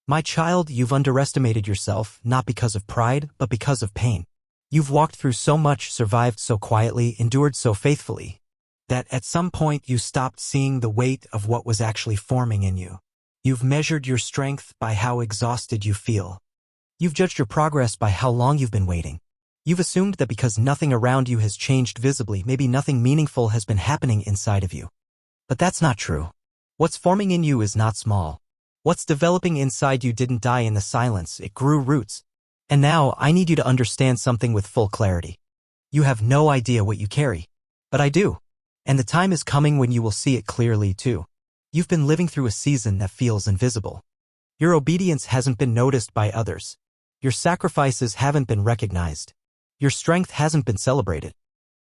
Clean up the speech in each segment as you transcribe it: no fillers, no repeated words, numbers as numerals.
My child, you've underestimated yourself, not because of pride, but because of pain. You've walked through so much, survived so quietly, endured so faithfully, that at some point you stopped seeing the weight of what was actually forming in you. You've measured your strength by how exhausted you feel. You've judged your progress by how long you've been waiting. You've assumed that because nothing around you has changed visibly, maybe nothing meaningful has been happening inside of you. But that's not true. What's forming in you is not small. What's developing inside you didn't die in the silence, it grew roots. And now, I need you to understand something with full clarity. You have no idea what you carry. But I do. And the time is coming when you will see it clearly too. You've been living through a season that feels invisible. Your obedience hasn't been noticed by others. Your sacrifices haven't been recognized. Your strength hasn't been celebrated.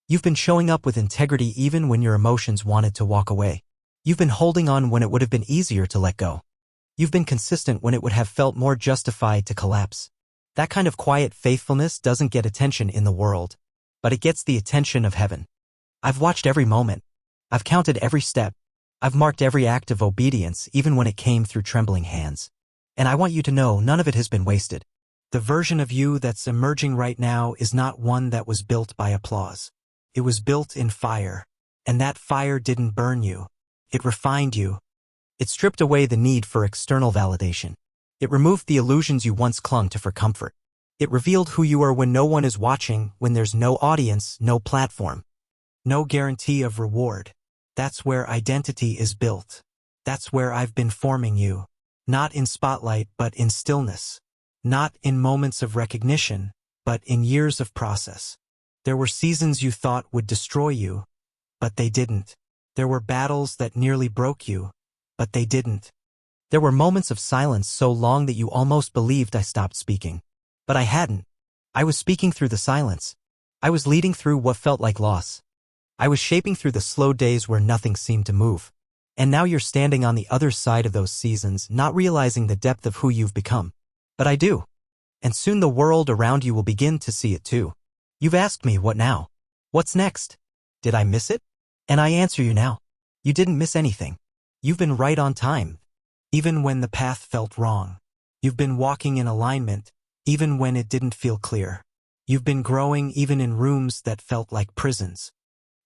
You've been showing up with integrity even when your emotions wanted to walk away. You've been holding on when it would have been easier to let go. You've been consistent when it would have felt more justified to collapse. That kind of quiet faithfulness doesn't get attention in the world, but it gets the attention of heaven. I've watched every moment. I've counted every step. I've marked every act of obedience, even when it came through trembling hands. And I want you to know none of it has been wasted. The version of you that's emerging right now is not one that was built by applause. It was built in fire. And that fire didn't burn you. It refined you. It stripped away the need for external validation. It removed the illusions you once clung to for comfort. It revealed who you are when no one is watching, when there's no audience, no platform, no guarantee of reward. That's where identity is built. That's where I've been forming you. Not in spotlight, but in stillness. Not in moments of recognition, but in years of process. There were seasons you thought would destroy you, but they didn't. There were battles that nearly broke you, but they didn't. There were moments of silence so long that you almost believed I stopped speaking. But I hadn't. I was speaking through the silence. I was leading through what felt like loss. I was shaping through the slow days where nothing seemed to move. And now you're standing on the other side of those seasons, not realizing the depth of who you've become. But I do. And soon the world around you will begin to see it too. You've asked me, what now? What's next? Did I miss it? And I answer you now. You didn't miss anything. You've been right on time. Even when the path felt wrong. You've been walking in alignment, even when it didn't feel clear. You've been growing even in rooms that felt like prisons.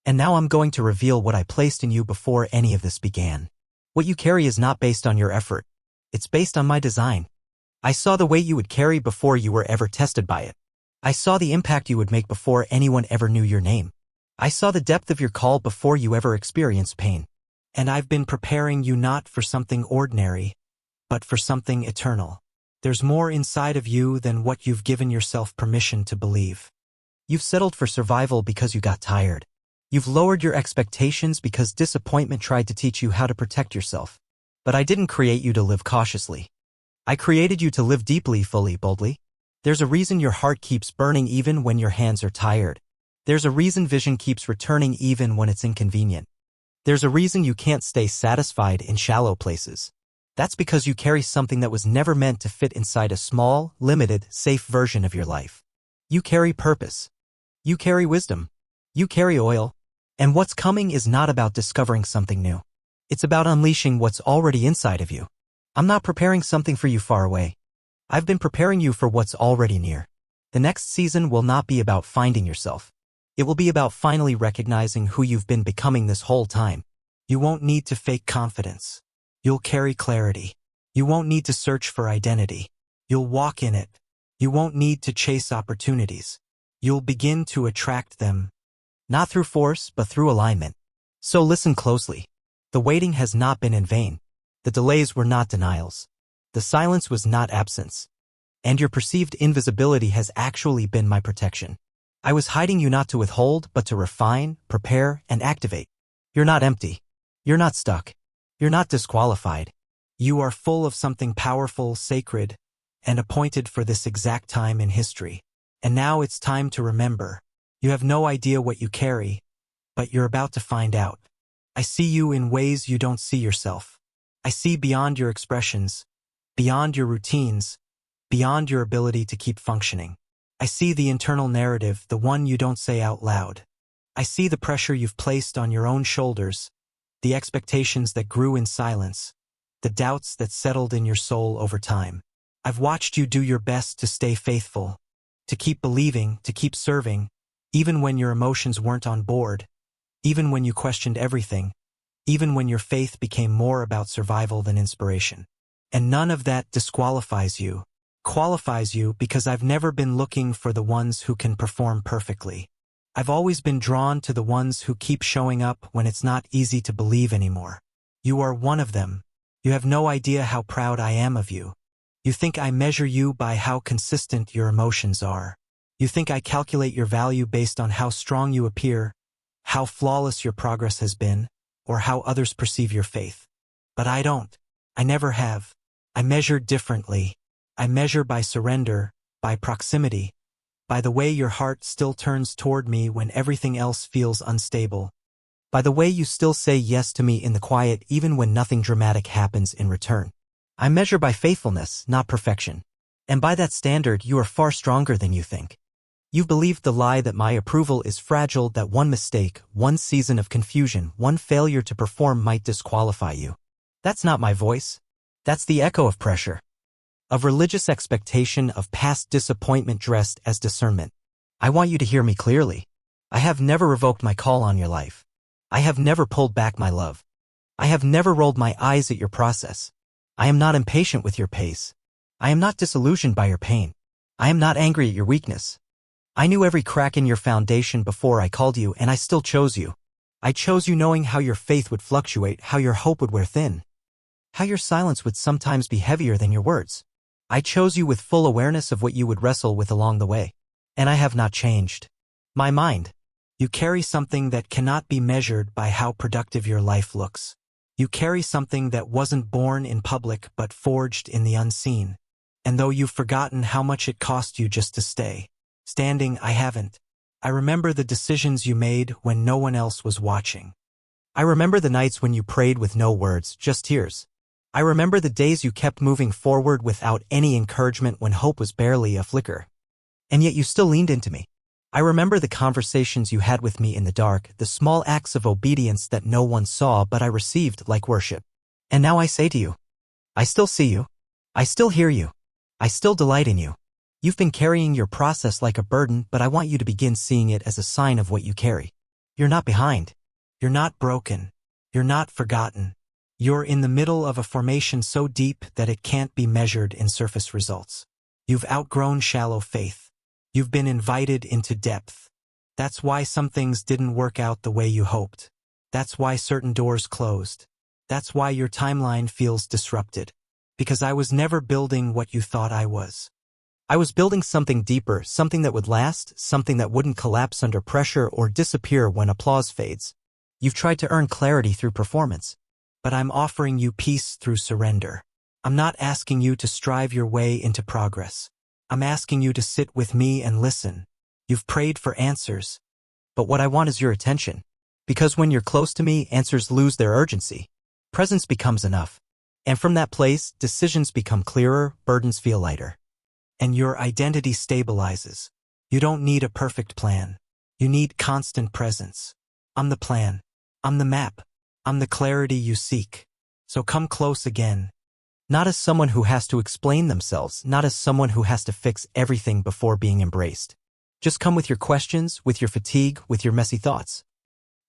And now I'm going to reveal what I placed in you before any of this began. What you carry is not based on your effort. It's based on my design. I saw the weight you would carry before you were ever tested by it. I saw the impact you would make before anyone ever knew your name. I saw the depth of your call before you ever experienced pain. And I've been preparing you not for something ordinary, but for something eternal. There's more inside of you than what you've given yourself permission to believe. You've settled for survival because you got tired. You've lowered your expectations because disappointment tried to teach you how to protect yourself. But I didn't create you to live cautiously. I created you to live deeply, fully, boldly. There's a reason your heart keeps burning even when your hands are tired. There's a reason vision keeps returning even when it's inconvenient. There's a reason you can't stay satisfied in shallow places. That's because you carry something that was never meant to fit inside a small, limited, safe version of your life. You carry purpose. You carry wisdom. You carry oil. And what's coming is not about discovering something new. It's about unleashing what's already inside of you. I'm not preparing something for you far away. I've been preparing you for what's already near. The next season will not be about finding yourself. It will be about finally recognizing who you've been becoming this whole time. You won't need to fake confidence. You'll carry clarity. You won't need to search for identity. You'll walk in it. You won't need to chase opportunities. You'll begin to attract them. Not through force, but through alignment. So listen closely. The waiting has not been in vain. The delays were not denials. The silence was not absence. And your perceived invisibility has actually been my protection. I was hiding you not to withhold, but to refine, prepare, and activate. You're not empty. You're not stuck. You're not disqualified. You are full of something powerful, sacred, and appointed for this exact time in history. And now it's time to remember. You have no idea what you carry, but you're about to find out. I see you in ways you don't see yourself. I see beyond your expressions, beyond your routines, beyond your ability to keep functioning. I see the internal narrative, the one you don't say out loud. I see the pressure you've placed on your own shoulders, the expectations that grew in silence, the doubts that settled in your soul over time. I've watched you do your best to stay faithful, to keep believing, to keep serving, even when your emotions weren't on board, even when you questioned everything, even when your faith became more about survival than inspiration. And none of that disqualifies you, qualifies you, because I've never been looking for the ones who can perform perfectly. I've always been drawn to the ones who keep showing up when it's not easy to believe anymore. You are one of them. You have no idea how proud I am of you. You think I measure you by how consistent your emotions are. You think I calculate your value based on how strong you appear, how flawless your progress has been, or how others perceive your faith. But I don't. I never have. I measure differently. I measure by surrender, by proximity, by the way your heart still turns toward me when everything else feels unstable, by the way you still say yes to me in the quiet even when nothing dramatic happens in return. I measure by faithfulness, not perfection. And by that standard, you are far stronger than you think. You've believed the lie that my approval is fragile, that one mistake, one season of confusion, one failure to perform might disqualify you. That's not my voice. That's the echo of pressure, of religious expectation, of past disappointment dressed as discernment. I want you to hear me clearly. I have never revoked my call on your life. I have never pulled back my love. I have never rolled my eyes at your process. I am not impatient with your pace. I am not disillusioned by your pain. I am not angry at your weakness. I knew every crack in your foundation before I called you, and I still chose you. I chose you knowing how your faith would fluctuate, how your hope would wear thin, how your silence would sometimes be heavier than your words. I chose you with full awareness of what you would wrestle with along the way. And I have not changed. My mind. You carry something that cannot be measured by how productive your life looks. You carry something that wasn't born in public but forged in the unseen. And though you've forgotten how much it cost you just to stay standing, I haven't. I remember the decisions you made when no one else was watching. I remember the nights when you prayed with no words, just tears. I remember the days you kept moving forward without any encouragement when hope was barely a flicker. And yet you still leaned into me. I remember the conversations you had with me in the dark, the small acts of obedience that no one saw but I received like worship. And now I say to you, I still see you. I still hear you. I still delight in you. You've been carrying your process like a burden, but I want you to begin seeing it as a sign of what you carry. You're not behind. You're not broken. You're not forgotten. You're in the middle of a formation so deep that it can't be measured in surface results. You've outgrown shallow faith. You've been invited into depth. That's why some things didn't work out the way you hoped. That's why certain doors closed. That's why your timeline feels disrupted. Because I was never building what you thought I was. I was building something deeper, something that would last, something that wouldn't collapse under pressure or disappear when applause fades. You've tried to earn clarity through performance. But I'm offering you peace through surrender. I'm not asking you to strive your way into progress. I'm asking you to sit with me and listen. You've prayed for answers. But what I want is your attention. Because when you're close to me, answers lose their urgency. Presence becomes enough. And from that place, decisions become clearer, burdens feel lighter. And your identity stabilizes. You don't need a perfect plan. You need constant presence. I'm the plan. I'm the map. I'm the clarity you seek. So come close again. Not as someone who has to explain themselves, not as someone who has to fix everything before being embraced. Just come with your questions, with your fatigue, with your messy thoughts,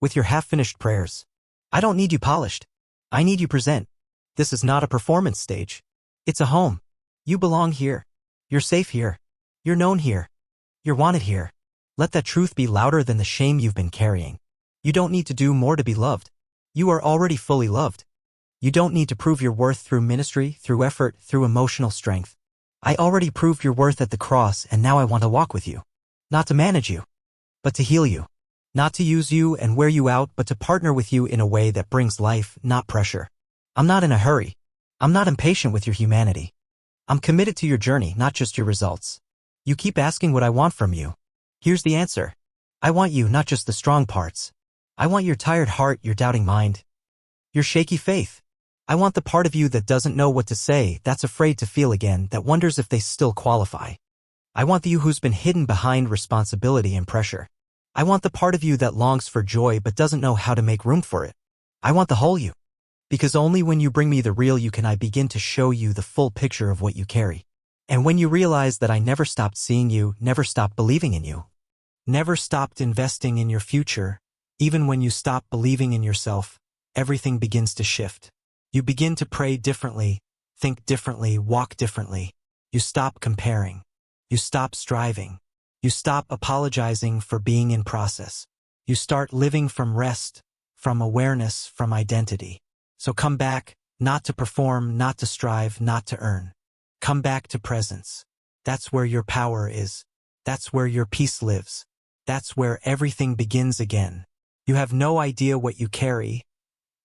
with your half-finished prayers. I don't need you polished. I need you present. This is not a performance stage. It's a home. You belong here. You're safe here. You're known here. You're wanted here. Let that truth be louder than the shame you've been carrying. You don't need to do more to be loved. You are already fully loved. You don't need to prove your worth through ministry, through effort, through emotional strength. I already proved your worth at the cross, and now I want to walk with you. Not to manage you, but to heal you. Not to use you and wear you out, but to partner with you in a way that brings life, not pressure. I'm not in a hurry. I'm not impatient with your humanity. I'm committed to your journey, not just your results. You keep asking what I want from you. Here's the answer. I want you, not just the strong parts. I want your tired heart, your doubting mind, your shaky faith. I want the part of you that doesn't know what to say, that's afraid to feel again, that wonders if they still qualify. I want the you who's been hidden behind responsibility and pressure. I want the part of you that longs for joy but doesn't know how to make room for it. I want the whole you. Because only when you bring me the real you can I begin to show you the full picture of what you carry. And when you realize that I never stopped seeing you, never stopped believing in you, never stopped investing in your future, even when you stop believing in yourself, everything begins to shift. You begin to pray differently, think differently, walk differently. You stop comparing. You stop striving. You stop apologizing for being in process. You start living from rest, from awareness, from identity. So come back, not to perform, not to strive, not to earn. Come back to presence. That's where your power is. That's where your peace lives. That's where everything begins again. You have no idea what you carry,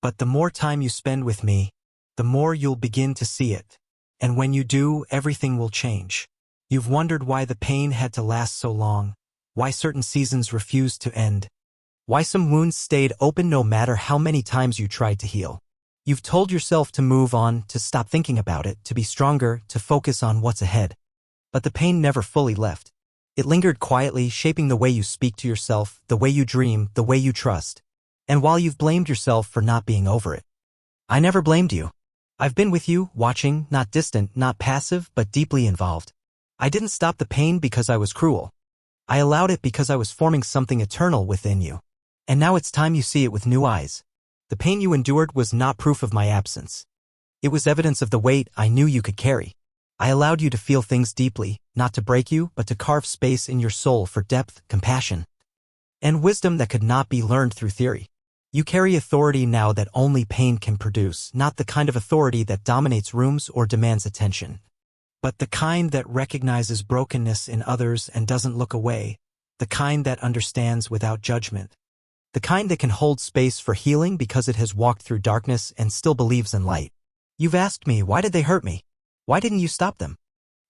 but the more time you spend with me, the more you'll begin to see it. And when you do, everything will change. You've wondered why the pain had to last so long, why certain seasons refused to end, why some wounds stayed open no matter how many times you tried to heal. You've told yourself to move on, to stop thinking about it, to be stronger, to focus on what's ahead. But the pain never fully left. It lingered quietly, shaping the way you speak to yourself, the way you dream, the way you trust. And while you've blamed yourself for not being over it, I never blamed you. I've been with you, watching, not distant, not passive, but deeply involved. I didn't stop the pain because I was cruel. I allowed it because I was forming something eternal within you. And now it's time you see it with new eyes. The pain you endured was not proof of my absence. It was evidence of the weight I knew you could carry. I allowed you to feel things deeply, not to break you, but to carve space in your soul for depth, compassion, and wisdom that could not be learned through theory. You carry authority now that only pain can produce, not the kind of authority that dominates rooms or demands attention, but the kind that recognizes brokenness in others and doesn't look away, the kind that understands without judgment, the kind that can hold space for healing because it has walked through darkness and still believes in light. You've asked me, why did they hurt me? Why didn't you stop them?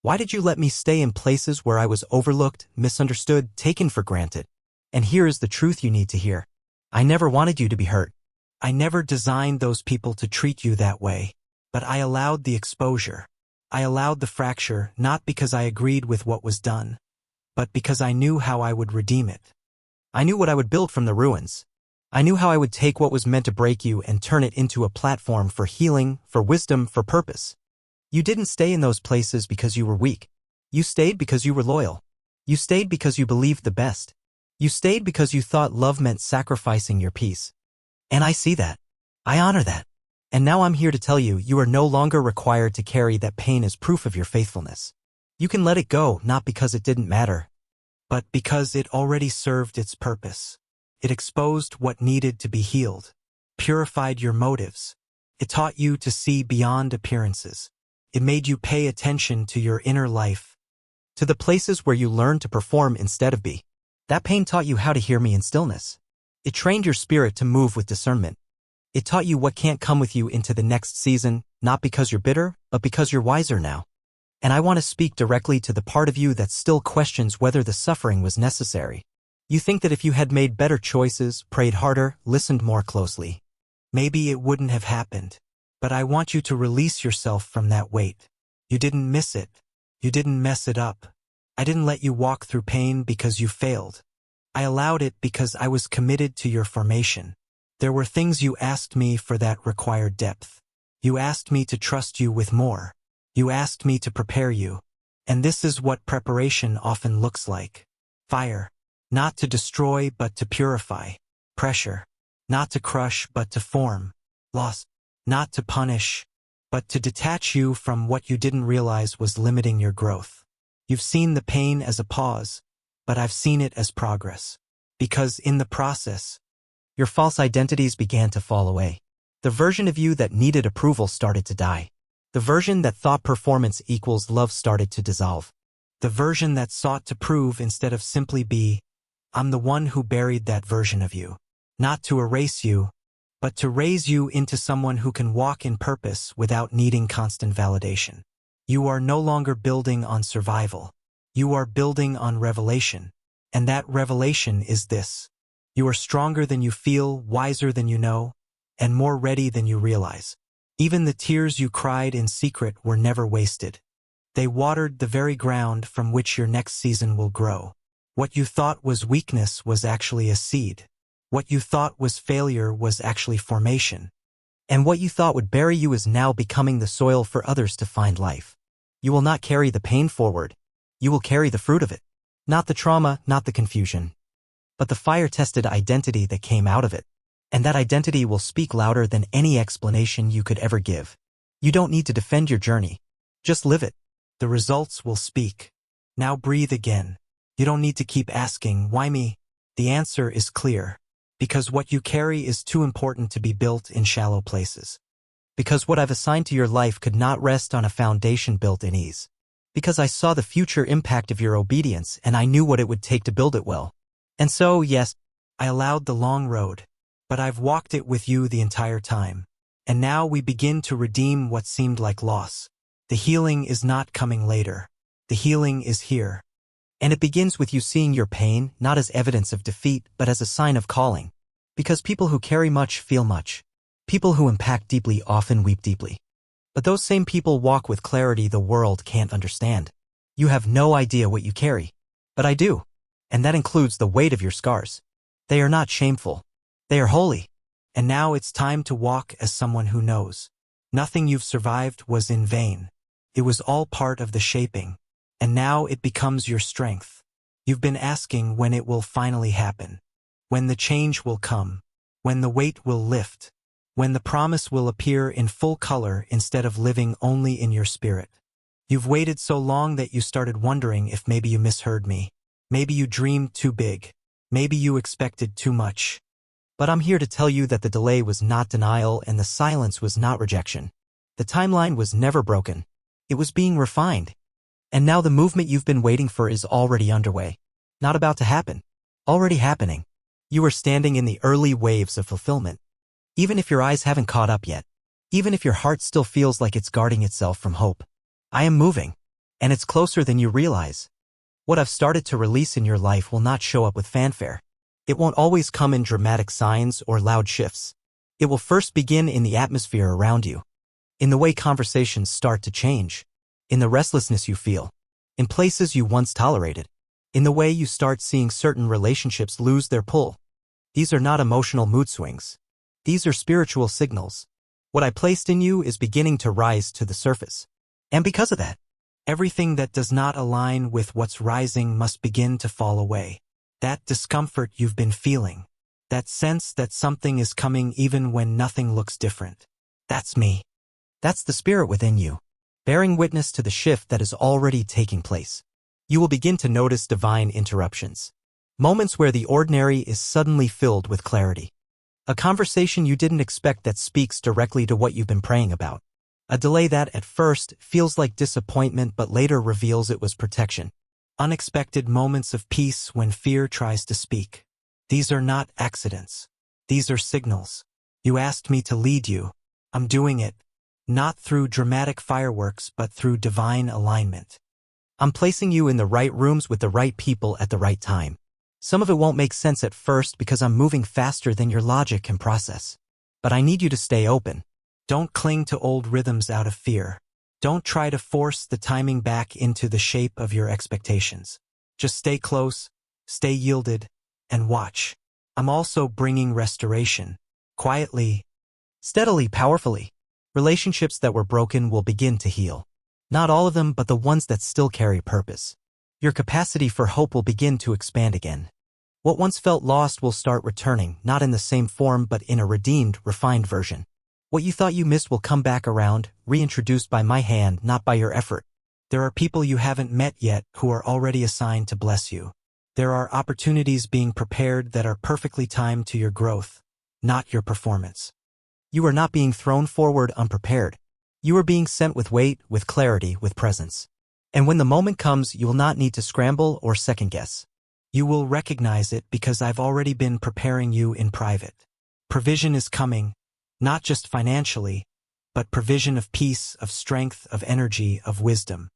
Why did you let me stay in places where I was overlooked, misunderstood, taken for granted? And here is the truth you need to hear. I never wanted you to be hurt. I never designed those people to treat you that way. But I allowed the exposure. I allowed the fracture, not because I agreed with what was done, but because I knew how I would redeem it. I knew what I would build from the ruins. I knew how I would take what was meant to break you and turn it into a platform for healing, for wisdom, for purpose. You didn't stay in those places because you were weak. You stayed because you were loyal. You stayed because you believed the best. You stayed because you thought love meant sacrificing your peace. And I see that. I honor that. And now I'm here to tell you, you are no longer required to carry that pain as proof of your faithfulness. You can let it go, not because it didn't matter, but because it already served its purpose. It exposed what needed to be healed, purified your motives. It taught you to see beyond appearances. It made you pay attention to your inner life, to the places where you learned to perform instead of be. That pain taught you how to hear me in stillness. It trained your spirit to move with discernment. It taught you what can't come with you into the next season, not because you're bitter, but because you're wiser now. And I want to speak directly to the part of you that still questions whether the suffering was necessary. You think that if you had made better choices, prayed harder, listened more closely, maybe it wouldn't have happened. But I want you to release yourself from that weight. You didn't miss it. You didn't mess it up. I didn't let you walk through pain because you failed. I allowed it because I was committed to your formation. There were things you asked me for that required depth. You asked me to trust you with more. You asked me to prepare you. And this is what preparation often looks like. Fire. Not to destroy, but to purify. Pressure. Not to crush, but to form. Loss. Not to punish, but to detach you from what you didn't realize was limiting your growth. You've seen the pain as a pause, but I've seen it as progress. Because in the process, your false identities began to fall away. The version of you that needed approval started to die. The version that thought performance equals love started to dissolve. The version that sought to prove instead of simply be. I'm the one who buried that version of you. Not to erase you, but to raise you into someone who can walk in purpose without needing constant validation. You are no longer building on survival. You are building on revelation. And that revelation is this. You are stronger than you feel, wiser than you know, and more ready than you realize. Even the tears you cried in secret were never wasted. They watered the very ground from which your next season will grow. What you thought was weakness was actually a seed. What you thought was failure was actually formation. And what you thought would bury you is now becoming the soil for others to find life. You will not carry the pain forward. You will carry the fruit of it. Not the trauma, not the confusion, but the fire-tested identity that came out of it. And that identity will speak louder than any explanation you could ever give. You don't need to defend your journey. Just live it. The results will speak. Now breathe again. You don't need to keep asking, why me? The answer is clear. Because what you carry is too important to be built in shallow places. Because what I've assigned to your life could not rest on a foundation built in ease. Because I saw the future impact of your obedience and I knew what it would take to build it well. And so, yes, I allowed the long road, but I've walked it with you the entire time. And now we begin to redeem what seemed like loss. The healing is not coming later. The healing is here. And it begins with you seeing your pain, not as evidence of defeat, but as a sign of calling. Because people who carry much feel much. People who impact deeply often weep deeply. But those same people walk with clarity the world can't understand. You have no idea what you carry. But I do. And that includes the weight of your scars. They are not shameful. They are holy. And now it's time to walk as someone who knows. Nothing you've survived was in vain. It was all part of the shaping. And now it becomes your strength. You've been asking when it will finally happen. When the change will come. When the weight will lift. When the promise will appear in full color instead of living only in your spirit. You've waited so long that you started wondering if maybe you misheard me. Maybe you dreamed too big. Maybe you expected too much. But I'm here to tell you that the delay was not denial and the silence was not rejection. The timeline was never broken. It was being refined. And now the movement you've been waiting for is already underway. Not about to happen. Already happening. You are standing in the early waves of fulfillment. Even if your eyes haven't caught up yet. Even if your heart still feels like it's guarding itself from hope. I am moving. And it's closer than you realize. What I've started to release in your life will not show up with fanfare. It won't always come in dramatic signs or loud shifts. It will first begin in the atmosphere around you. In the way conversations start to change. In the restlessness you feel. In places you once tolerated. In the way you start seeing certain relationships lose their pull. These are not emotional mood swings. These are spiritual signals. What I placed in you is beginning to rise to the surface. And because of that, everything that does not align with what's rising must begin to fall away. That discomfort you've been feeling. That sense that something is coming even when nothing looks different. That's me. That's the spirit within you, bearing witness to the shift that is already taking place. You will begin to notice divine interruptions. Moments where the ordinary is suddenly filled with clarity. A conversation you didn't expect that speaks directly to what you've been praying about. A delay that, at first, feels like disappointment but later reveals it was protection. Unexpected moments of peace when fear tries to speak. These are not accidents. These are signals. You asked me to lead you. I'm doing it. Not through dramatic fireworks but through divine alignment. I'm placing you in the right rooms with the right people at the right time. Some of it won't make sense at first because I'm moving faster than your logic can process. But I need you to stay open. Don't cling to old rhythms out of fear. Don't try to force the timing back into the shape of your expectations. Just stay close, stay yielded, and watch. I'm also bringing restoration. Quietly, steadily, powerfully. Relationships that were broken will begin to heal. Not all of them, but the ones that still carry purpose. Your capacity for hope will begin to expand again. What once felt lost will start returning, not in the same form but in a redeemed, refined version. What you thought you missed will come back around, reintroduced by my hand, not by your effort. There are people you haven't met yet who are already assigned to bless you. There are opportunities being prepared that are perfectly timed to your growth, not your performance. You are not being thrown forward unprepared. You are being sent with weight, with clarity, with presence. And when the moment comes, you will not need to scramble or second guess. You will recognize it because I've already been preparing you in private. Provision is coming, not just financially, but provision of peace, of strength, of energy, of wisdom.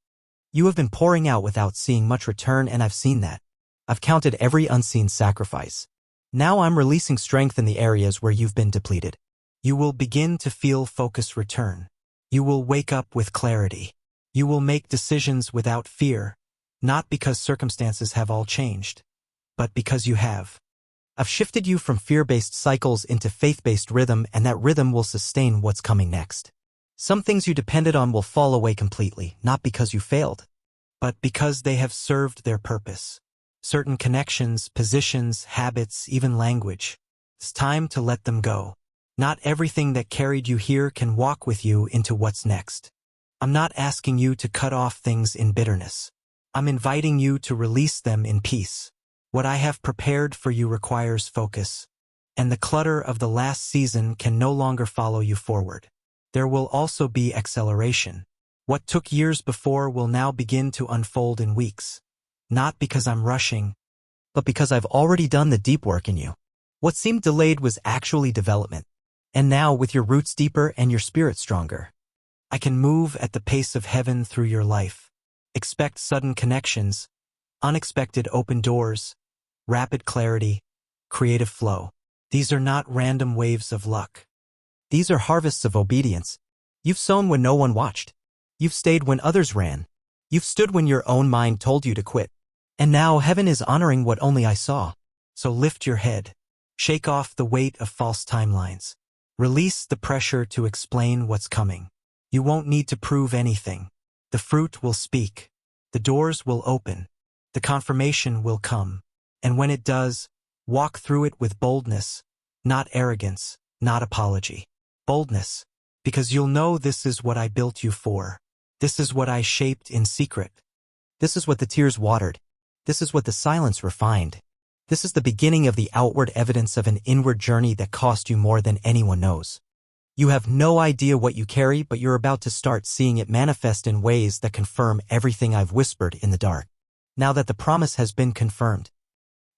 You have been pouring out without seeing much return, and I've seen that. I've counted every unseen sacrifice. Now I'm releasing strength in the areas where you've been depleted. You will begin to feel focus return. You will wake up with clarity. You will make decisions without fear, not because circumstances have all changed, but because you have. I've shifted you from fear-based cycles into faith-based rhythm, and that rhythm will sustain what's coming next. Some things you depended on will fall away completely, not because you failed, but because they have served their purpose. Certain connections, positions, habits, even language. It's time to let them go. Not everything that carried you here can walk with you into what's next. I'm not asking you to cut off things in bitterness. I'm inviting you to release them in peace. What I have prepared for you requires focus, and the clutter of the last season can no longer follow you forward. There will also be acceleration. What took years before will now begin to unfold in weeks. Not because I'm rushing, but because I've already done the deep work in you. What seemed delayed was actually development. And now, with your roots deeper and your spirit stronger, I can move at the pace of heaven through your life. Expect sudden connections, unexpected open doors, rapid clarity, creative flow. These are not random waves of luck. These are harvests of obedience. You've sown when no one watched. You've stayed when others ran. You've stood when your own mind told you to quit. And now heaven is honoring what only I saw. So lift your head. Shake off the weight of false timelines. Release the pressure to explain what's coming. You won't need to prove anything. The fruit will speak. The doors will open. The confirmation will come. And when it does, walk through it with boldness, not arrogance, not apology. Boldness, because you'll know this is what I built you for. This is what I shaped in secret. This is what the tears watered. This is what the silence refined. This is the beginning of the outward evidence of an inward journey that cost you more than anyone knows. You have no idea what you carry, but you're about to start seeing it manifest in ways that confirm everything I've whispered in the dark. Now that the promise has been confirmed,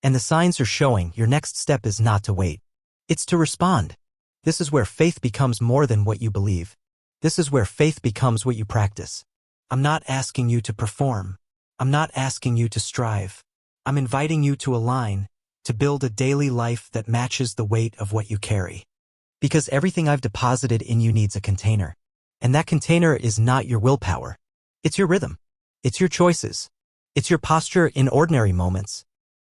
and the signs are showing, your next step is not to wait. It's to respond. This is where faith becomes more than what you believe. This is where faith becomes what you practice. I'm not asking you to perform. I'm not asking you to strive. I'm inviting you to align, to build a daily life that matches the weight of what you carry. Because everything I've deposited in you needs a container. And that container is not your willpower. It's your rhythm. It's your choices. It's your posture in ordinary moments.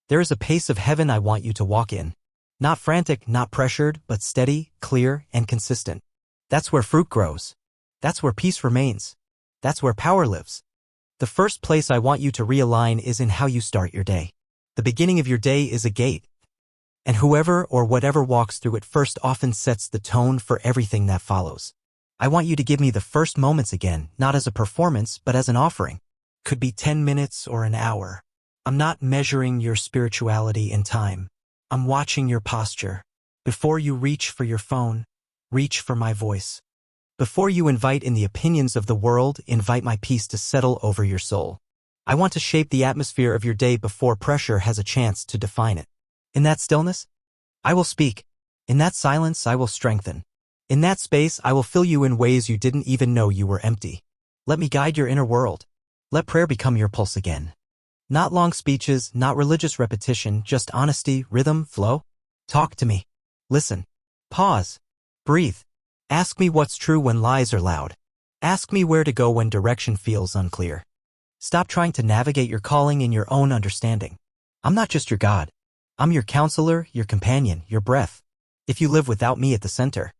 There is a pace of heaven I want you to walk in. Not frantic, not pressured, but steady, clear, and consistent. That's where fruit grows. That's where peace remains. That's where power lives. The first place I want you to realign is in how you start your day. The beginning of your day is a gate. And whoever or whatever walks through it first often sets the tone for everything that follows. I want you to give me the first moments again, not as a performance, but as an offering. Could be 10 minutes or an hour. I'm not measuring your spirituality in time. I'm watching your posture. Before you reach for your phone, reach for my voice. Before you invite in the opinions of the world, invite my peace to settle over your soul. I want to shape the atmosphere of your day before pressure has a chance to define it. In that stillness, I will speak. In that silence, I will strengthen. In that space, I will fill you in ways you didn't even know you were empty. Let me guide your inner world. Let prayer become your pulse again. Not long speeches, not religious repetition, just honesty, rhythm, flow. Talk to me. Listen. Pause. Breathe. Ask me what's true when lies are loud. Ask me where to go when direction feels unclear. Stop trying to navigate your calling in your own understanding. I'm not just your God. I'm your counselor, your companion, your breath. If you live without me at the center,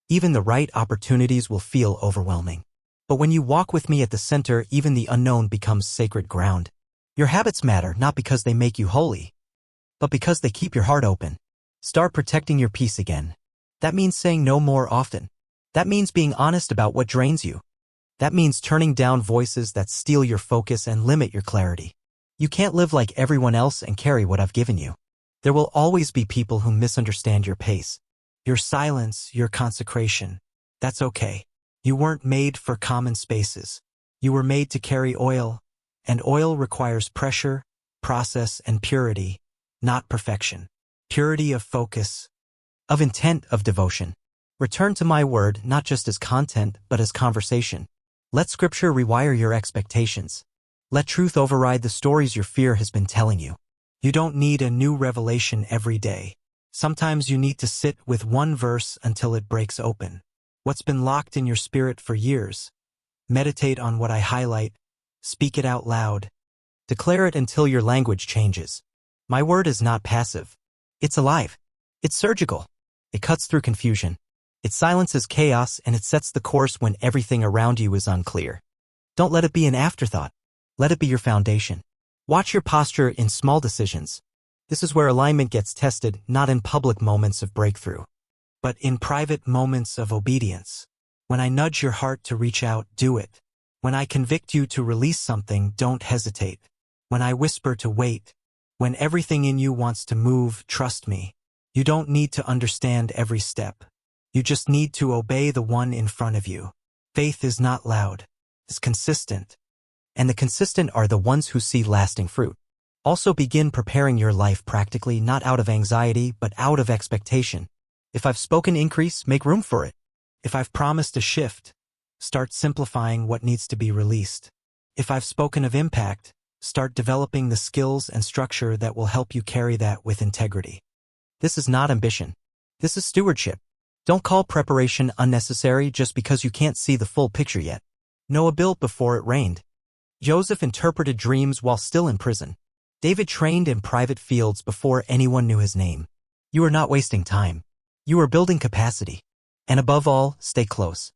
even the right opportunities will feel overwhelming. But when you walk with me at the center, even the unknown becomes sacred ground. Your habits matter not because they make you holy, but because they keep your heart open. Start protecting your peace again. That means saying no more often. That means being honest about what drains you. That means turning down voices that steal your focus and limit your clarity. You can't live like everyone else and carry what I've given you. There will always be people who misunderstand your pace, your silence, your consecration. That's okay. You weren't made for common spaces. You were made to carry oil, and oil requires pressure, process, and purity, not perfection. Purity of focus, of intent, of devotion. Return to my word not just as content, but as conversation. Let scripture rewire your expectations. Let truth override the stories your fear has been telling you. You don't need a new revelation every day. Sometimes you need to sit with one verse until it breaks open. What's been locked in your spirit for years? Meditate on what I highlight. Speak it out loud. Declare it until your language changes. My word is not passive. It's alive. It's surgical. It cuts through confusion. It silences chaos and it sets the course when everything around you is unclear. Don't let it be an afterthought. Let it be your foundation. Watch your posture in small decisions. This is where alignment gets tested, not in public moments of breakthrough, but in private moments of obedience. When I nudge your heart to reach out, do it. When I convict you to release something, don't hesitate. When I whisper to wait, when everything in you wants to move, trust me. You don't need to understand every step. You just need to obey the one in front of you. Faith is not loud. It's consistent. And the consistent are the ones who see lasting fruit. Also begin preparing your life practically, not out of anxiety, but out of expectation. If I've spoken increase, make room for it. If I've promised a shift, start simplifying what needs to be released. If I've spoken of impact, start developing the skills and structure that will help you carry that with integrity. This is not ambition. This is stewardship. Don't call preparation unnecessary just because you can't see the full picture yet. Noah built before it rained. Joseph interpreted dreams while still in prison. David trained in private fields before anyone knew his name. You are not wasting time. You are building capacity. And above all, stay close.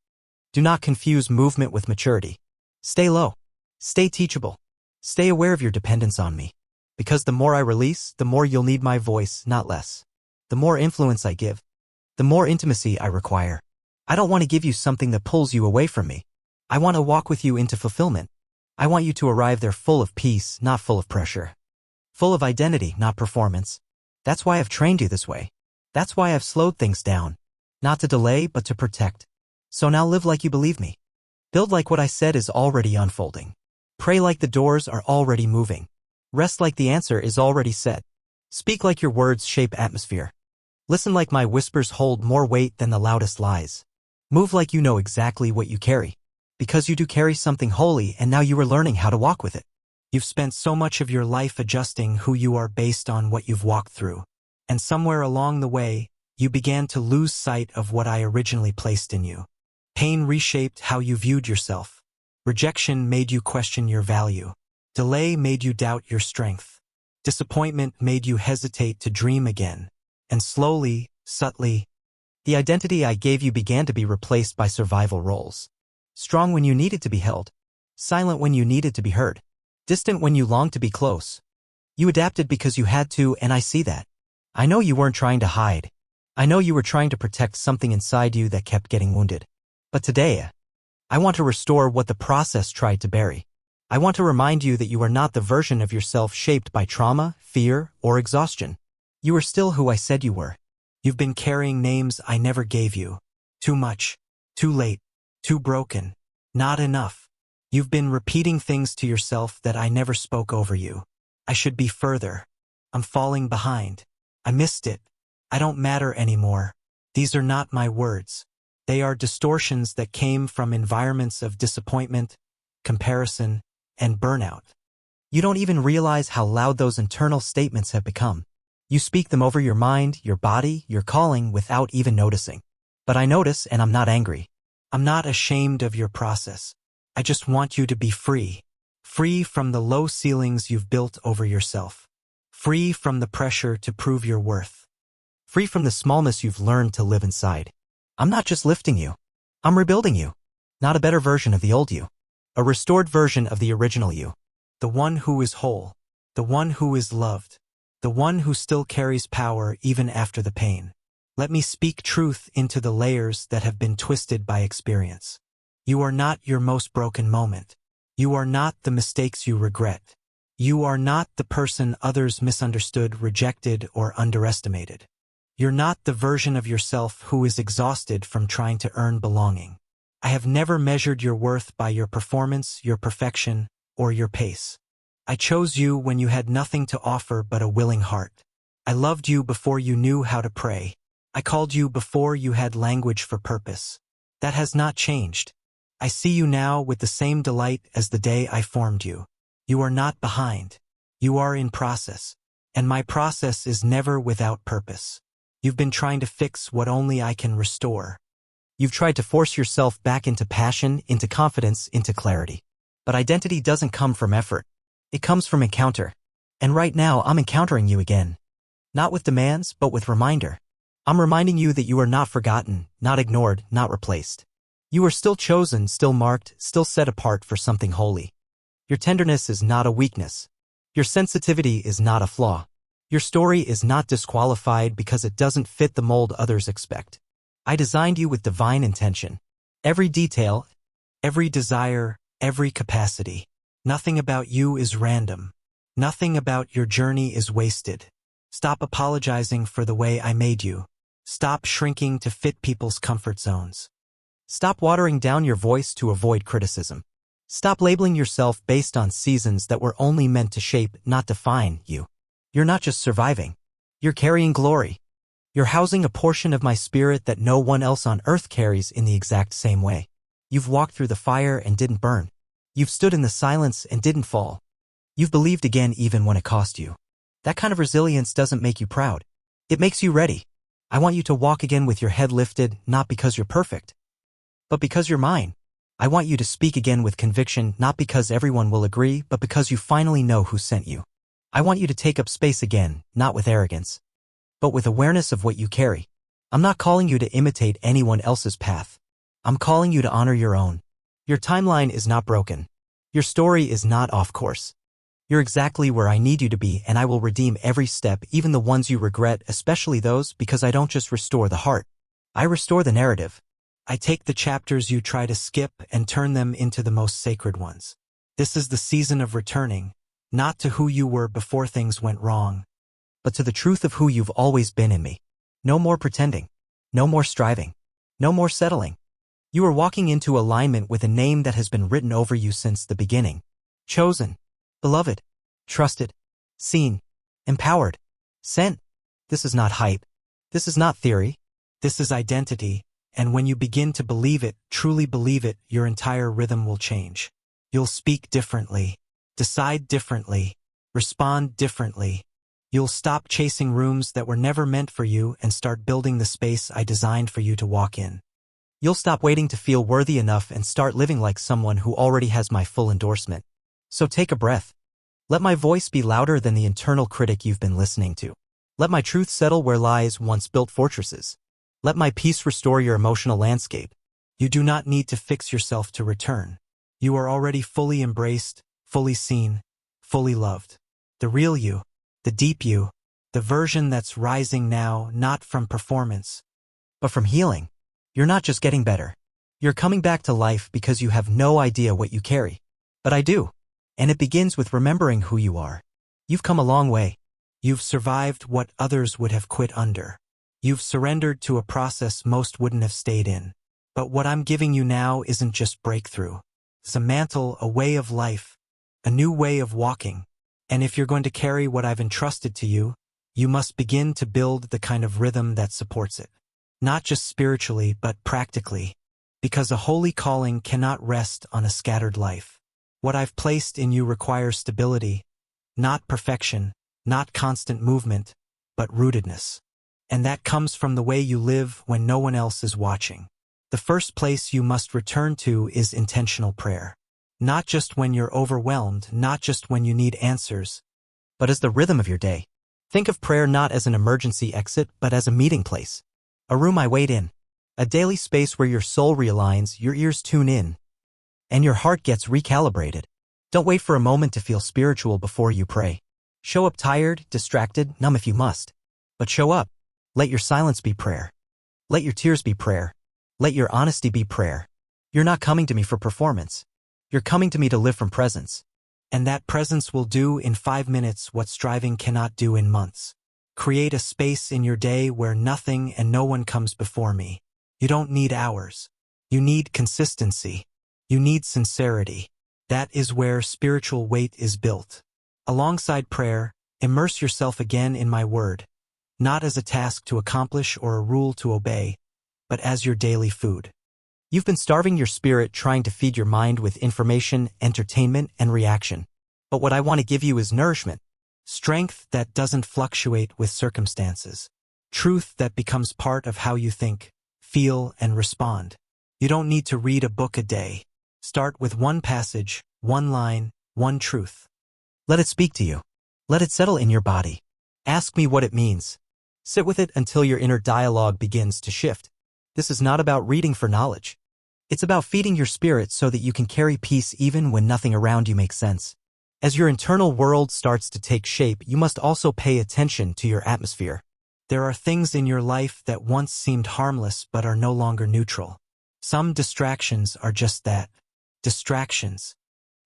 Do not confuse movement with maturity. Stay low. Stay teachable. Stay aware of your dependence on me. Because the more I release, the more you'll need my voice, not less. The more influence I give, the more intimacy I require. I don't want to give you something that pulls you away from me. I want to walk with you into fulfillment. I want you to arrive there full of peace, not full of pressure. Full of identity, not performance. That's why I've trained you this way. That's why I've slowed things down. Not to delay, but to protect. So now live like you believe me. Build like what I said is already unfolding. Pray like the doors are already moving. Rest like the answer is already set. Speak like your words shape atmosphere. Listen like my whispers hold more weight than the loudest lies. Move like you know exactly what you carry. Because you do carry something holy, and now you are learning how to walk with it. You've spent so much of your life adjusting who you are based on what you've walked through. And somewhere along the way, you began to lose sight of what I originally placed in you. Pain reshaped how you viewed yourself. Rejection made you question your value. Delay made you doubt your strength. Disappointment made you hesitate to dream again. And slowly, subtly, the identity I gave you began to be replaced by survival roles. Strong when you needed to be held. Silent when you needed to be heard. Distant when you longed to be close. You adapted because you had to, and I see that. I know you weren't trying to hide. I know you were trying to protect something inside you that kept getting wounded. But today, I want to restore what the process tried to bury. I want to remind you that you are not the version of yourself shaped by trauma, fear, or exhaustion. You are still who I said you were. You've been carrying names I never gave you. Too much. Too late. Too broken. Not enough. You've been repeating things to yourself that I never spoke over you. I should be further. I'm falling behind. I missed it. I don't matter anymore. These are not my words. They are distortions that came from environments of disappointment, comparison, and burnout. You don't even realize how loud those internal statements have become. You speak them over your mind, your body, your calling without even noticing. But I notice, and I'm not angry. I'm not ashamed of your process. I just want you to be free. Free from the low ceilings you've built over yourself. Free from the pressure to prove your worth. Free from the smallness you've learned to live inside. I'm not just lifting you. I'm rebuilding you. Not a better version of the old you. A restored version of the original you. The one who is whole. The one who is loved. The one who still carries power even after the pain. Let me speak truth into the layers that have been twisted by experience. You are not your most broken moment. You are not the mistakes you regret. You are not the person others misunderstood, rejected, or underestimated. You're not the version of yourself who is exhausted from trying to earn belonging. I have never measured your worth by your performance, your perfection, or your pace. I chose you when you had nothing to offer but a willing heart. I loved you before you knew how to pray. I called you before you had language for purpose. That has not changed. I see you now with the same delight as the day I formed you. You are not behind. You are in process. And my process is never without purpose. You've been trying to fix what only I can restore. You've tried to force yourself back into passion, into confidence, into clarity. But identity doesn't come from effort. It comes from encounter. And right now, I'm encountering you again. Not with demands, but with reminder. I'm reminding you that you are not forgotten, not ignored, not replaced. You are still chosen, still marked, still set apart for something holy. Your tenderness is not a weakness. Your sensitivity is not a flaw. Your story is not disqualified because it doesn't fit the mold others expect. I designed you with divine intention. Every detail, every desire, every capacity. Nothing about you is random. Nothing about your journey is wasted. Stop apologizing for the way I made you. Stop shrinking to fit people's comfort zones. Stop watering down your voice to avoid criticism. Stop labeling yourself based on seasons that were only meant to shape, not define, you. You're not just surviving. You're carrying glory. You're housing a portion of my spirit that no one else on earth carries in the exact same way. You've walked through the fire and didn't burn. You've stood in the silence and didn't fall. You've believed again even when it cost you. That kind of resilience doesn't make you proud. It makes you ready. I want you to walk again with your head lifted, not because you're perfect, but because you're mine. I want you to speak again with conviction, not because everyone will agree, but because you finally know who sent you. I want you to take up space again, not with arrogance, but with awareness of what you carry. I'm not calling you to imitate anyone else's path. I'm calling you to honor your own. Your timeline is not broken. Your story is not off course. You're exactly where I need you to be, and I will redeem every step, even the ones you regret, especially those, because I don't just restore the heart. I restore the narrative. I take the chapters you try to skip and turn them into the most sacred ones. This is the season of returning, not to who you were before things went wrong, but to the truth of who you've always been in me. No more pretending. No more striving. No more settling. You are walking into alignment with a name that has been written over you since the beginning. Chosen. Beloved. Trusted. Seen. Empowered. Sent. This is not hype. This is not theory. This is identity. And when you begin to believe it, truly believe it, your entire rhythm will change. You'll speak differently. Decide differently. Respond differently. You'll stop chasing rooms that were never meant for you and start building the space I designed for you to walk in. You'll stop waiting to feel worthy enough and start living like someone who already has my full endorsement. So take a breath. Let my voice be louder than the internal critic you've been listening to. Let my truth settle where lies once built fortresses. Let my peace restore your emotional landscape. You do not need to fix yourself to return. You are already fully embraced, fully seen, fully loved. The real you, the deep you, the version that's rising now, not from performance, but from healing. You're not just getting better. You're coming back to life because you have no idea what you carry. But I do. And it begins with remembering who you are. You've come a long way. You've survived what others would have quit under. You've surrendered to a process most wouldn't have stayed in. But what I'm giving you now isn't just breakthrough. It's a mantle, a way of life, a new way of walking. And if you're going to carry what I've entrusted to you, you must begin to build the kind of rhythm that supports it. Not just spiritually, but practically. Because a holy calling cannot rest on a scattered life. What I've placed in you requires stability, not perfection, not constant movement, but rootedness. And that comes from the way you live when no one else is watching. The first place you must return to is intentional prayer. Not just when you're overwhelmed, not just when you need answers, but as the rhythm of your day. Think of prayer not as an emergency exit, but as a meeting place. A room I wait in. A daily space where your soul realigns, your ears tune in, and your heart gets recalibrated. Don't wait for a moment to feel spiritual before you pray. Show up tired, distracted, numb if you must. But show up. Let your silence be prayer. Let your tears be prayer. Let your honesty be prayer. You're not coming to me for performance. You're coming to me to live from presence. And that presence will do in 5 minutes what striving cannot do in months. Create a space in your day where nothing and no one comes before me. You don't need hours. You need consistency. You need sincerity. That is where spiritual weight is built. Alongside prayer, immerse yourself again in my word, not as a task to accomplish or a rule to obey, but as your daily food. You've been starving your spirit trying to feed your mind with information, entertainment, and reaction. But what I want to give you is nourishment. Strength that doesn't fluctuate with circumstances. Truth that becomes part of how you think, feel, and respond. You don't need to read a book a day. Start with one passage, one line, one truth. Let it speak to you. Let it settle in your body. Ask me what it means. Sit with it until your inner dialogue begins to shift. This is not about reading for knowledge. It's about feeding your spirit so that you can carry peace even when nothing around you makes sense. As your internal world starts to take shape, you must also pay attention to your atmosphere. There are things in your life that once seemed harmless but are no longer neutral. Some distractions are just that, distractions.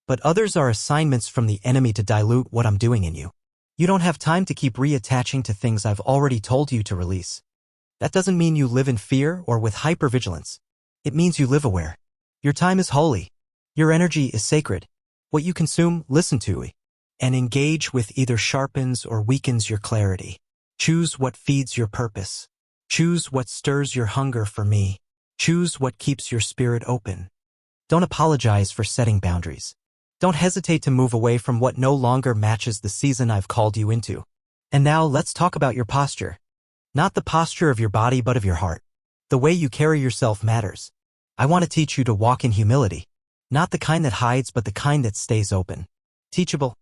But others are assignments from the enemy to dilute what I'm doing in you. You don't have time to keep reattaching to things I've already told you to release. That doesn't mean you live in fear or with hypervigilance. It means you live aware. Your time is holy. Your energy is sacred. What you consume, listen to, and engage with either sharpens or weakens your clarity. Choose what feeds your purpose. Choose what stirs your hunger for me. Choose what keeps your spirit open. Don't apologize for setting boundaries. Don't hesitate to move away from what no longer matches the season I've called you into. And now let's talk about your posture. Not the posture of your body but of your heart. The way you carry yourself matters. I want to teach you to walk in humility. Not the kind that hides but the kind that stays open. Teachable.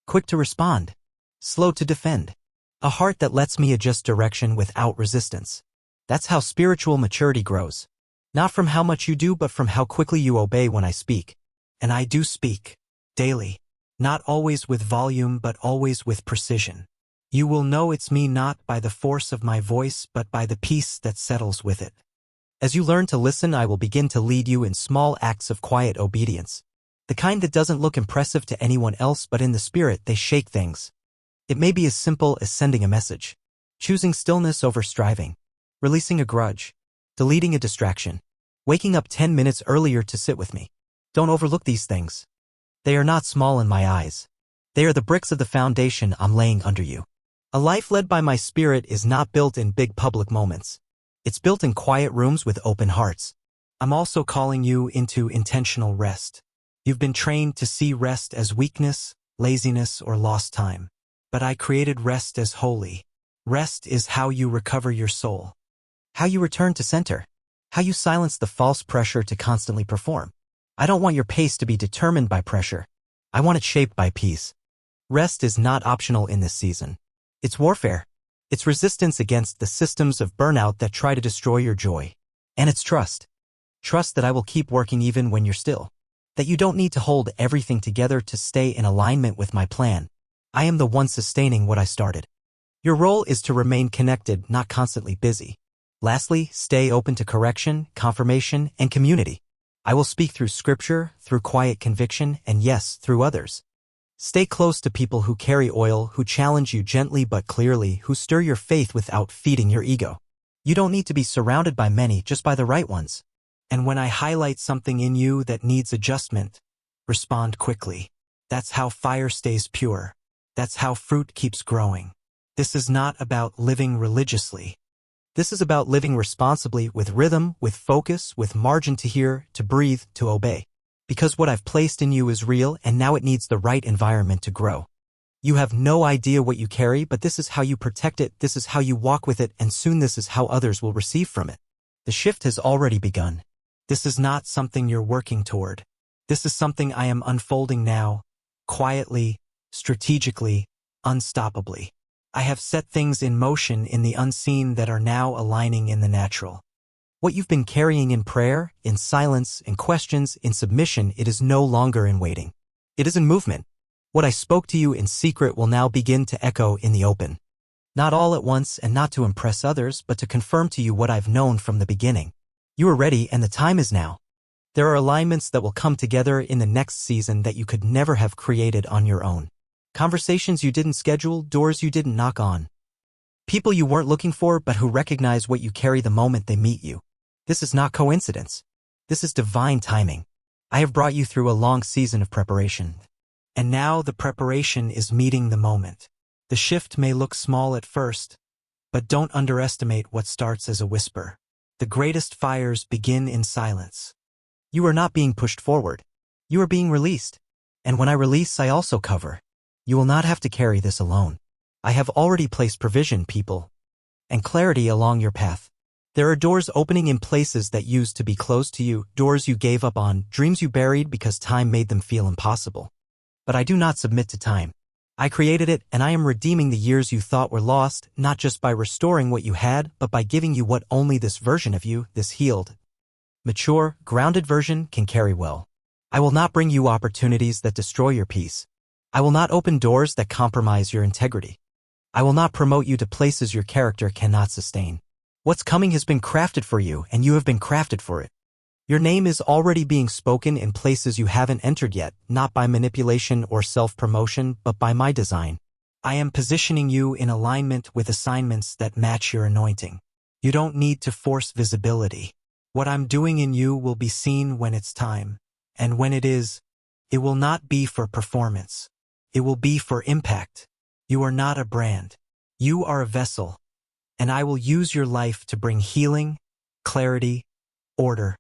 Quick to respond. Slow to defend. A heart that lets me adjust direction without resistance. That's how spiritual maturity grows. Not from how much you do but from how quickly you obey when I speak. And I do speak. Daily. Not always with volume but always with precision. You will know it's me not by the force of my voice but by the peace that settles with it. As you learn to listen, I will begin to lead you in small acts of quiet obedience. The kind that doesn't look impressive to anyone else but in the spirit they shake things. It may be as simple as sending a message, choosing stillness over striving, releasing a grudge, deleting a distraction, waking up 10 minutes earlier to sit with me. Don't overlook these things. They are not small in my eyes. They are the bricks of the foundation I'm laying under you. A life led by my spirit is not built in big public moments. It's built in quiet rooms with open hearts. I'm also calling you into intentional rest. You've been trained to see rest as weakness, laziness, or lost time. But I created rest as holy. Rest is how you recover your soul. How you return to center. How you silence the false pressure to constantly perform. I don't want your pace to be determined by pressure. I want it shaped by peace. Rest is not optional in this season. It's warfare. It's resistance against the systems of burnout that try to destroy your joy. And it's trust. Trust that I will keep working even when you're still. That you don't need to hold everything together to stay in alignment with my plan. I am the one sustaining what I started. Your role is to remain connected, not constantly busy. Lastly, stay open to correction, confirmation, and community. I will speak through scripture, through quiet conviction, and yes, through others. Stay close to people who carry oil, who challenge you gently but clearly, who stir your faith without feeding your ego. You don't need to be surrounded by many, just by the right ones. And when I highlight something in you that needs adjustment, respond quickly. That's how fire stays pure. That's how fruit keeps growing. This is not about living religiously. This is about living responsibly, with rhythm, with focus, with margin to hear, to breathe, to obey. Because what I've placed in you is real, and now it needs the right environment to grow. You have no idea what you carry, but this is how you protect it, this is how you walk with it, and soon this is how others will receive from it. The shift has already begun. This is not something you're working toward. This is something I am unfolding now, quietly, strategically, unstoppably. I have set things in motion in the unseen that are now aligning in the natural. What you've been carrying in prayer, in silence, in questions, in submission, it is no longer in waiting. It is in movement. What I spoke to you in secret will now begin to echo in the open. Not all at once and not to impress others, but to confirm to you what I've known from the beginning. You are ready and the time is now. There are alignments that will come together in the next season that you could never have created on your own. Conversations you didn't schedule, doors you didn't knock on. People you weren't looking for but who recognize what you carry the moment they meet you. This is not coincidence. This is divine timing. I have brought you through a long season of preparation. And now the preparation is meeting the moment. The shift may look small at first, but don't underestimate what starts as a whisper. The greatest fires begin in silence. You are not being pushed forward. You are being released. And when I release, I also cover. You will not have to carry this alone. I have already placed provision, people, and clarity along your path. There are doors opening in places that used to be closed to you, doors you gave up on, dreams you buried because time made them feel impossible. But I do not submit to time. I created it, and I am redeeming the years you thought were lost, not just by restoring what you had, but by giving you what only this version of you, this healed, mature, grounded version, can carry well. I will not bring you opportunities that destroy your peace. I will not open doors that compromise your integrity. I will not promote you to places your character cannot sustain. What's coming has been crafted for you, and you have been crafted for it. Your name is already being spoken in places you haven't entered yet, not by manipulation or self-promotion, but by my design. I am positioning you in alignment with assignments that match your anointing. You don't need to force visibility. What I'm doing in you will be seen when it's time, and when it is, it will not be for performance. It will be for impact. You are not a brand. You are a vessel, and I will use your life to bring healing, clarity, order,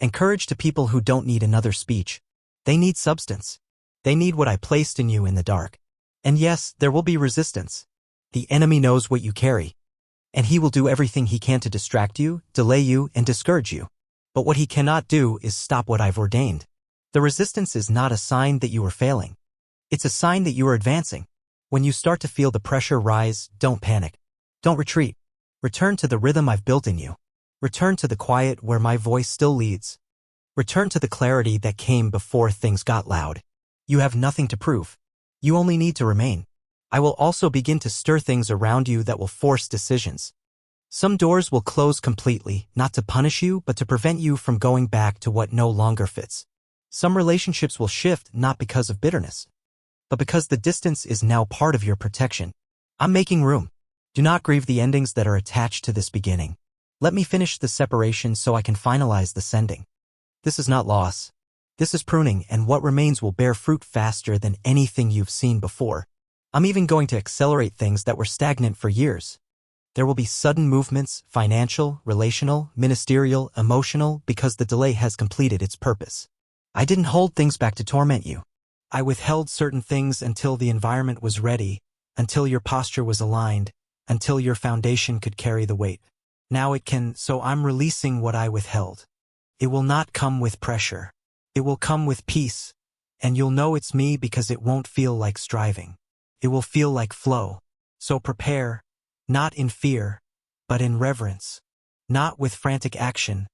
and courage to people who don't need another speech. They need substance. They need what I placed in you in the dark. And yes, there will be resistance. The enemy knows what you carry, and he will do everything he can to distract you, delay you, and discourage you. But what he cannot do is stop what I've ordained. The resistance is not a sign that you are failing. It's a sign that you are advancing. When you start to feel the pressure rise, don't panic. Don't retreat. Return to the rhythm I've built in you. Return to the quiet where my voice still leads. Return to the clarity that came before things got loud. You have nothing to prove. You only need to remain. I will also begin to stir things around you that will force decisions. Some doors will close completely, not to punish you, but to prevent you from going back to what no longer fits. Some relationships will shift not because of bitterness, but because the distance is now part of your protection. I'm making room. Do not grieve the endings that are attached to this beginning. Let me finish the separation so I can finalize the sending. This is not loss. This is pruning, and what remains will bear fruit faster than anything you've seen before. I'm even going to accelerate things that were stagnant for years. There will be sudden movements, financial, relational, ministerial, emotional, because the delay has completed its purpose. I didn't hold things back to torment you. I withheld certain things until the environment was ready, until your posture was aligned, until your foundation could carry the weight. Now it can, so I'm releasing what I withheld. It will not come with pressure. It will come with peace, and you'll know it's me because it won't feel like striving. It will feel like flow. So prepare, not in fear, but in reverence, not with frantic action,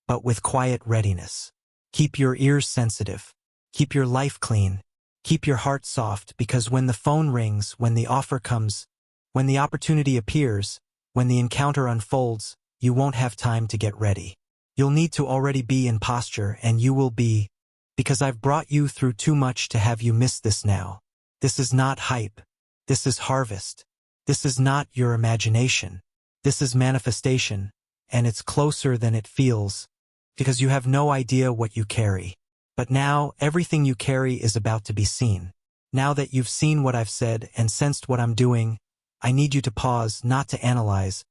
but with quiet readiness. Keep your ears sensitive. Keep your life clean. Keep your heart soft, because when the phone rings, when the offer comes, when the opportunity appears, when the encounter unfolds, you won't have time to get ready. You'll need to already be in posture, and you will be, because I've brought you through too much to have you miss this now. This is not hype. This is harvest. This is not your imagination. This is manifestation, and it's closer than it feels, because you have no idea what you carry. But now, everything you carry is about to be seen. Now that you've seen what I've said and sensed what I'm doing, I need you to pause, not to analyze,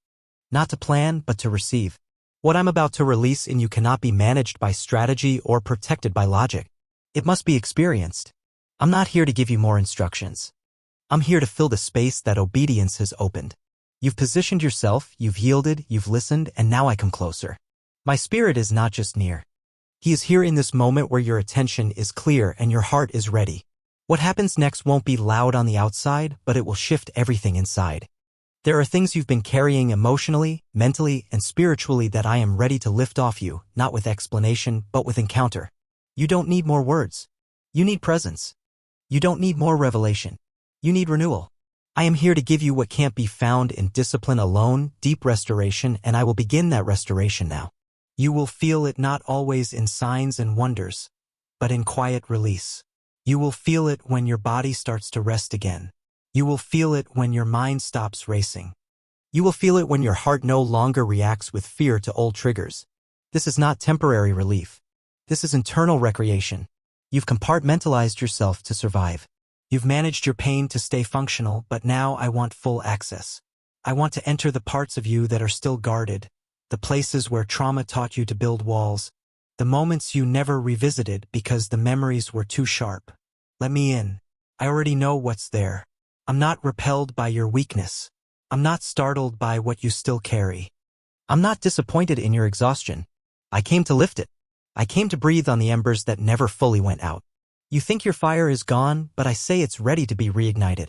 not to plan, but to receive. What I'm about to release in you cannot be managed by strategy or protected by logic. It must be experienced. I'm not here to give you more instructions. I'm here to fill the space that obedience has opened. You've positioned yourself, you've yielded, you've listened, and now I come closer. My spirit is not just near. He is here in this moment where your attention is clear and your heart is ready. What happens next won't be loud on the outside, but it will shift everything inside. There are things you've been carrying emotionally, mentally, and spiritually that I am ready to lift off you, not with explanation, but with encounter. You don't need more words. You need presence. You don't need more revelation. You need renewal. I am here to give you what can't be found in discipline alone, deep restoration, and I will begin that restoration now. You will feel it not always in signs and wonders, but in quiet release. You will feel it when your body starts to rest again. You will feel it when your mind stops racing. You will feel it when your heart no longer reacts with fear to old triggers. This is not temporary relief. This is internal recreation. You've compartmentalized yourself to survive. You've managed your pain to stay functional, but now I want full access. I want to enter the parts of you that are still guarded, the places where trauma taught you to build walls, the moments you never revisited because the memories were too sharp. Let me in. I already know what's there. I'm not repelled by your weakness. I'm not startled by what you still carry. I'm not disappointed in your exhaustion. I came to lift it. I came to breathe on the embers that never fully went out. You think your fire is gone, but I say it's ready to be reignited.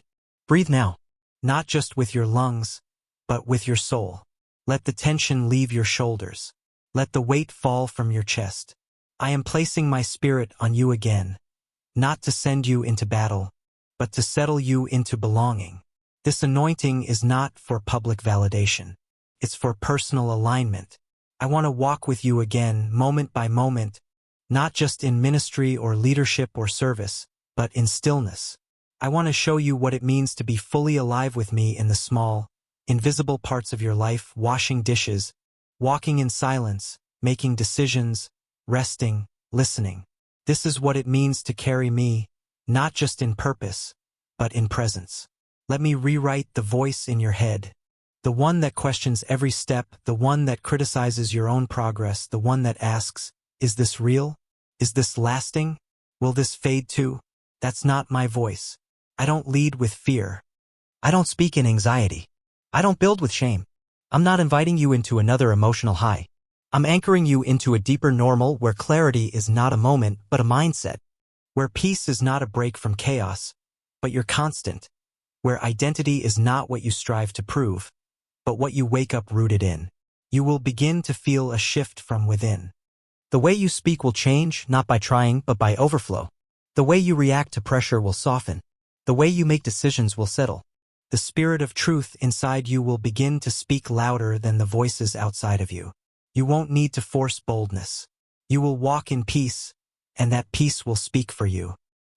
Breathe now. Not just with your lungs, but with your soul. Let the tension leave your shoulders. Let the weight fall from your chest. I am placing my spirit on you again, not to send you into battle, but to settle you into belonging. This anointing is not for public validation. It's for personal alignment. I want to walk with you again, moment by moment, not just in ministry or leadership or service, but in stillness. I want to show you what it means to be fully alive with me in the small, invisible parts of your life, washing dishes, walking in silence, making decisions, resting, listening. This is what it means to carry me, not just in purpose, but in presence. Let me rewrite the voice in your head. The one that questions every step, the one that criticizes your own progress, the one that asks, is this real? Is this lasting? Will this fade too? That's not my voice. I don't lead with fear. I don't speak in anxiety. I don't build with shame. I'm not inviting you into another emotional high. I'm anchoring you into a deeper normal where clarity is not a moment, but a mindset. Where peace is not a break from chaos, but you're constant. Where identity is not what you strive to prove, but what you wake up rooted in. You will begin to feel a shift from within. The way you speak will change, not by trying, but by overflow. The way you react to pressure will soften. The way you make decisions will settle. The spirit of truth inside you will begin to speak louder than the voices outside of you. You won't need to force boldness. You will walk in peace, and that peace will speak for you.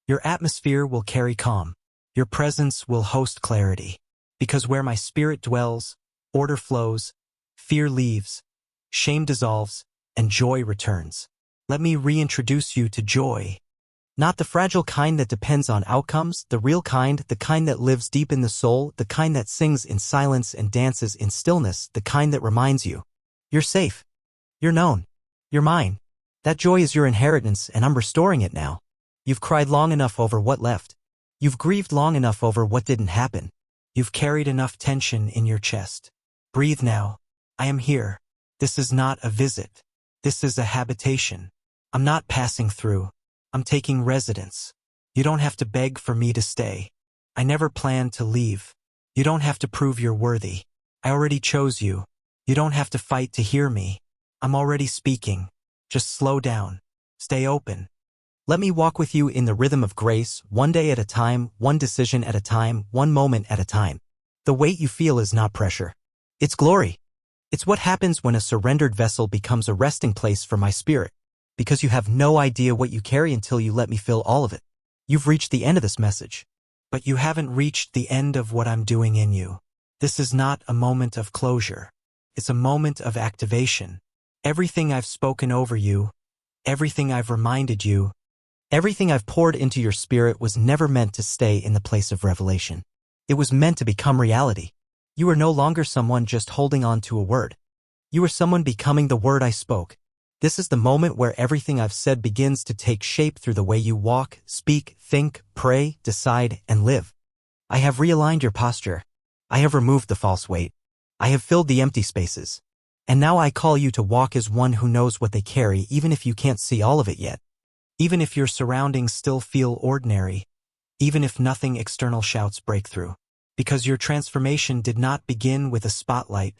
Your atmosphere will carry calm. Your presence will host clarity. Because where my spirit dwells, order flows, fear leaves, shame dissolves, and joy returns. Let me reintroduce you to joy. Not the fragile kind that depends on outcomes, the real kind, the kind that lives deep in the soul, the kind that sings in silence and dances in stillness, the kind that reminds you, you're safe. You're known. You're mine. That joy is your inheritance, and I'm restoring it now. You've cried long enough over what left. You've grieved long enough over what didn't happen. You've carried enough tension in your chest. Breathe now. I am here. This is not a visit. This is a habitation. I'm not passing through. I'm taking residence. You don't have to beg for me to stay. I never planned to leave. You don't have to prove you're worthy. I already chose you. You don't have to fight to hear me. I'm already speaking. Just slow down. Stay open. Let me walk with you in the rhythm of grace, one day at a time, one decision at a time, one moment at a time. The weight you feel is not pressure. It's glory. It's what happens when a surrendered vessel becomes a resting place for my spirit. Because you have no idea what you carry until you let me fill all of it. You've reached the end of this message. But you haven't reached the end of what I'm doing in you. This is not a moment of closure. It's a moment of activation. Everything I've spoken over you, everything I've reminded you, everything I've poured into your spirit was never meant to stay in the place of revelation. It was meant to become reality. You are no longer someone just holding on to a word. You are someone becoming the word I spoke. This is the moment where everything I've said begins to take shape through the way you walk, speak, think, pray, decide, and live. I have realigned your posture. I have removed the false weight. I have filled the empty spaces. And now I call you to walk as one who knows what they carry, even if you can't see all of it yet. Even if your surroundings still feel ordinary. Even if nothing external shouts breakthrough. Because your transformation did not begin with a spotlight.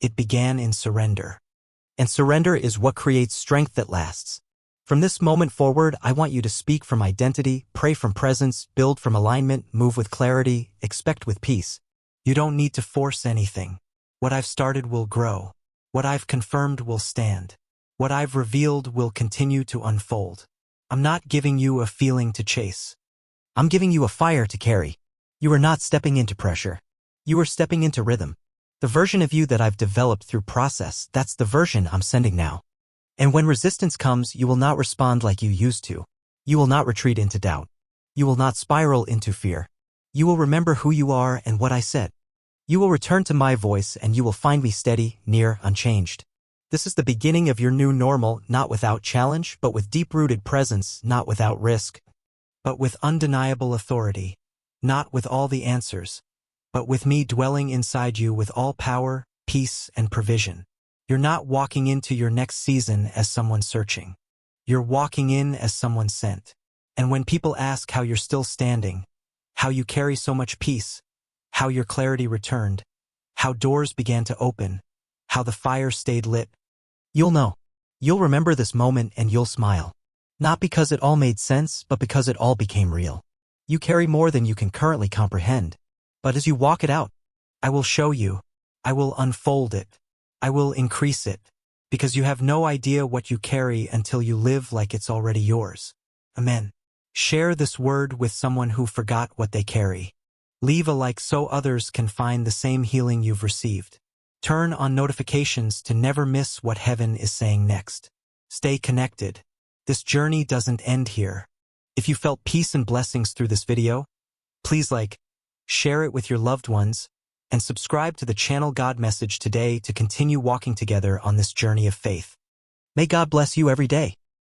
It began in surrender. And surrender is what creates strength that lasts. From this moment forward, I want you to speak from identity, pray from presence, build from alignment, move with clarity, expect with peace. You don't need to force anything. What I've started will grow. What I've confirmed will stand. What I've revealed will continue to unfold. I'm not giving you a feeling to chase. I'm giving you a fire to carry. You are not stepping into pressure. You are stepping into rhythm. The version of you that I've developed through process, that's the version I'm sending now. And when resistance comes, you will not respond like you used to. You will not retreat into doubt. You will not spiral into fear. You will remember who you are and what I said. You will return to my voice and you will find me steady, near, unchanged. This is the beginning of your new normal, not without challenge, but with deep-rooted presence, not without risk, but with undeniable authority, not with all the answers, but with me dwelling inside you with all power, peace, and provision. You're not walking into your next season as someone searching. You're walking in as someone sent. And when people ask how you're still standing, how you carry so much peace, how your clarity returned, how doors began to open, how the fire stayed lit, you'll know. You'll remember this moment and you'll smile. Not because it all made sense, but because it all became real. You carry more than you can currently comprehend. But as you walk it out, I will show you. I will unfold it. I will increase it. Because you have no idea what you carry until you live like it's already yours. Amen. Share this word with someone who forgot what they carry. Leave a like so others can find the same healing you've received. Turn on notifications to never miss what heaven is saying next. Stay connected. This journey doesn't end here. If you felt peace and blessings through this video, please like, share it with your loved ones, and subscribe to the channel God Message today to continue walking together on this journey of faith. May God bless you every day.